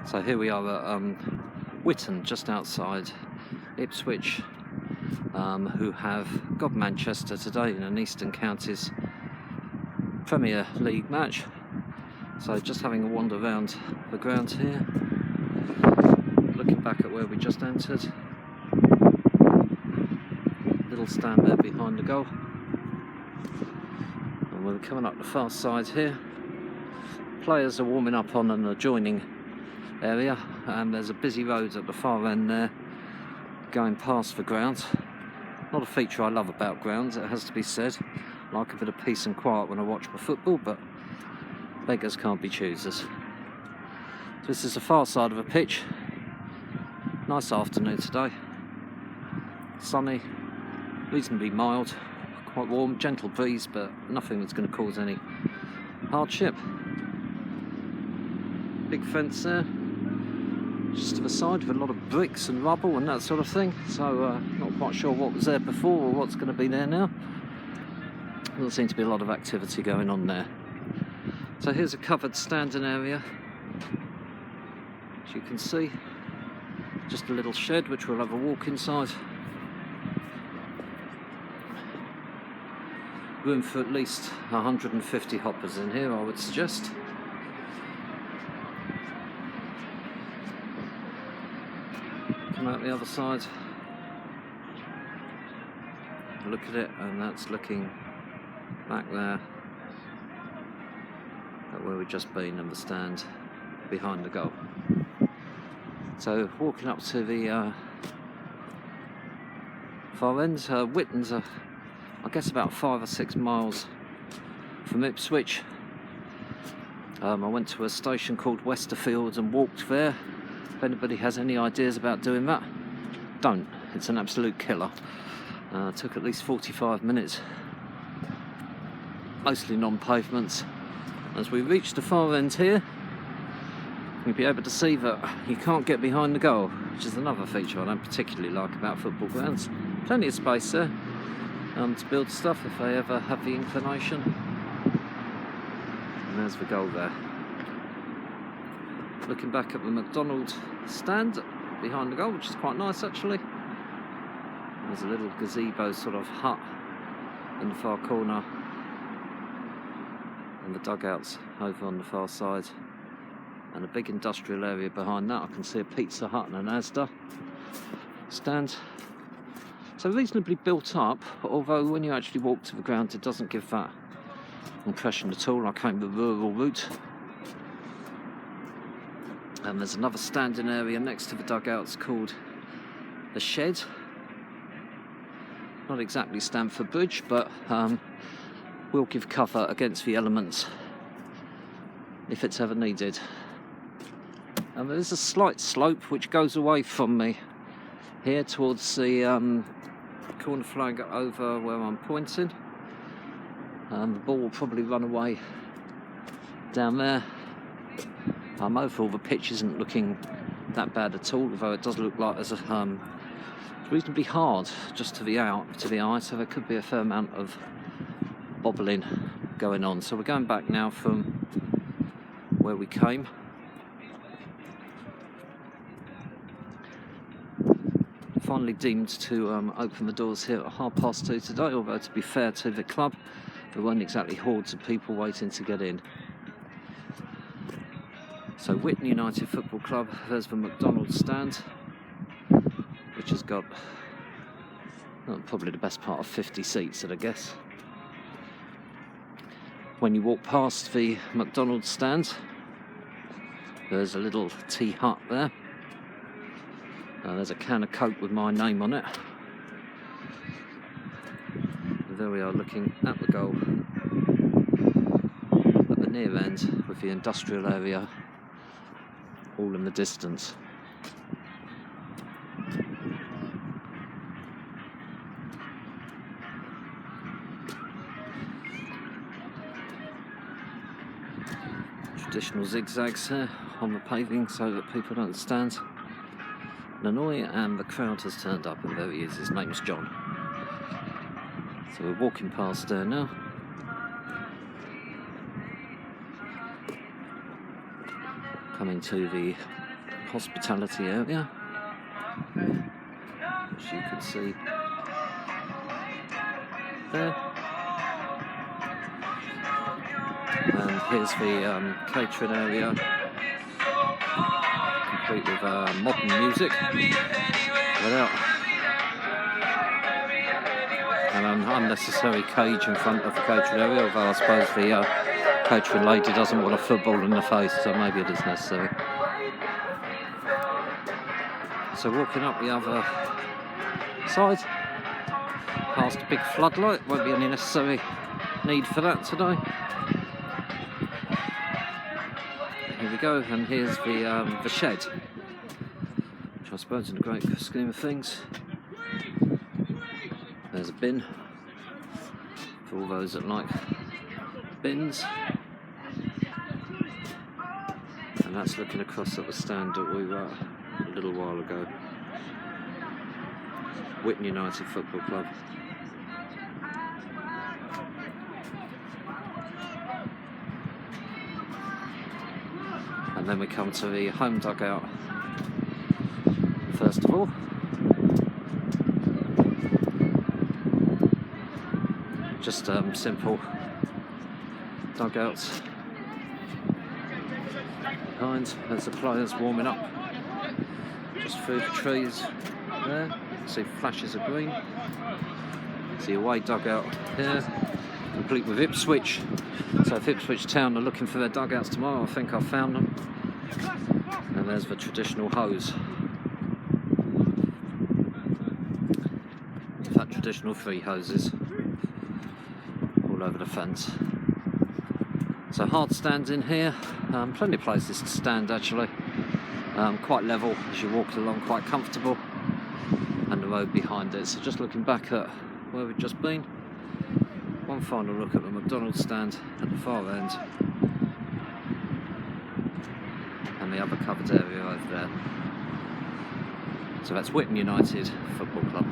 So here we are at Whitton, just outside Ipswich, who have got Manchester today in an Eastern Counties Premier League match. So just having a wander around the ground here, looking back at where we just entered. Little stand there behind the goal. And we're coming up the far side here. Players are warming up on an adjoining area, and there's a busy road at the far end there going past the ground. Not a feature I love about grounds, it has to be said. I like a bit of peace and quiet when I watch my football, but beggars can't be choosers. So this is the far side of a pitch. Nice afternoon today. Sunny, reasonably mild, quite warm, gentle breeze, but nothing that's going to cause any hardship. Big fence there, just to the side, with a lot of bricks and rubble and that sort of thing. So not quite sure what was there before or what's going to be there now. Doesn't seem to be a lot of activity going on there. So here's a covered standing area, as you can see. Just a little shed which we'll have a walk inside. Room for at least 150 hoppers in here, I would suggest. Come out the other side, look at it, and that's looking back there at where we've just been, and the stand behind the goal. So walking up to the far end, Whitton's I guess about 5 or 6 miles from Ipswich. I went to a station called Westerfield and walked there. If anybody has any ideas about doing that, don't. It's an absolute killer. Took at least 45 minutes, mostly non-pavements. As we reach the far end here, you'll be able to see that you can't get behind the goal, which is another feature I don't particularly like about football grounds. Plenty of space there to build stuff if they ever have the inclination. And there's the goal there. Looking back at the McDonald's stand behind the goal, which is quite nice actually. There's a little gazebo sort of hut in the far corner, and the dugouts over on the far side, and a big industrial area behind that. I can see a Pizza Hut and an Asda stand. So reasonably built up, although when you actually walk to the ground it doesn't give that impression at all. I came the rural route. And there's another standing area next to the dugouts called the shed. Not exactly Stamford Bridge, but will give cover against the elements if it's ever needed. And there's a slight slope which goes away from me here towards the corner flag over where I'm pointing. The ball will probably run away down there. Overall the pitch isn't looking that bad at all, although it does look like there's a reasonably hard just to the eye, so there could be a fair amount of bobbling going on. So we're going back now from where we came. Finally deemed to open the doors here at 2:30 today, although to be fair to the club, there weren't exactly hordes of people waiting to get in. So Whitton United Football Club, there's the McDonald's stand, which has got probably the best part of 50 seats, I'd guess. When you walk past the McDonald's stand, there's a little tea hut there. There's a can of Coke with my name on it. And there we are looking at the goal at the near end, with the industrial area all in the distance. Traditional zigzags here on the paving so that people don't stand and annoy, and the crowd has turned up, and there he is. His name's John. So we're walking past there now. Coming to the hospitality area, as you can see there. And here's the catering area, complete with modern music without an unnecessary cage in front of the catering area, although I suppose the catering lady doesn't want a football in the face, so maybe it is necessary. So walking up the other side, past a big floodlight, won't be any necessary need for that today. Here we go, and here's the shed, which I suppose in the great scheme of things, there's a bin for all those that like bins, and that's looking across at the stand that we were at a little while ago. Whitton United Football Club. And then we come to the home dugout first of all. Just simple dugouts behind as the players warming up just through the trees there. You can see flashes of green. See away dugout here, complete with Ipswich. So if Ipswich Town are looking for their dugouts tomorrow, I think I've found them. And there's the traditional hose. In fact, traditional 3 hoses all over the fence. So hard stands in here, plenty of places to stand actually. Quite level as you walk along, quite comfortable, and the road behind it. So just looking back at where we've just been, one final look at the McDonald's stand at the far end, and the other covered area over there. So that's Whitton United Football Club.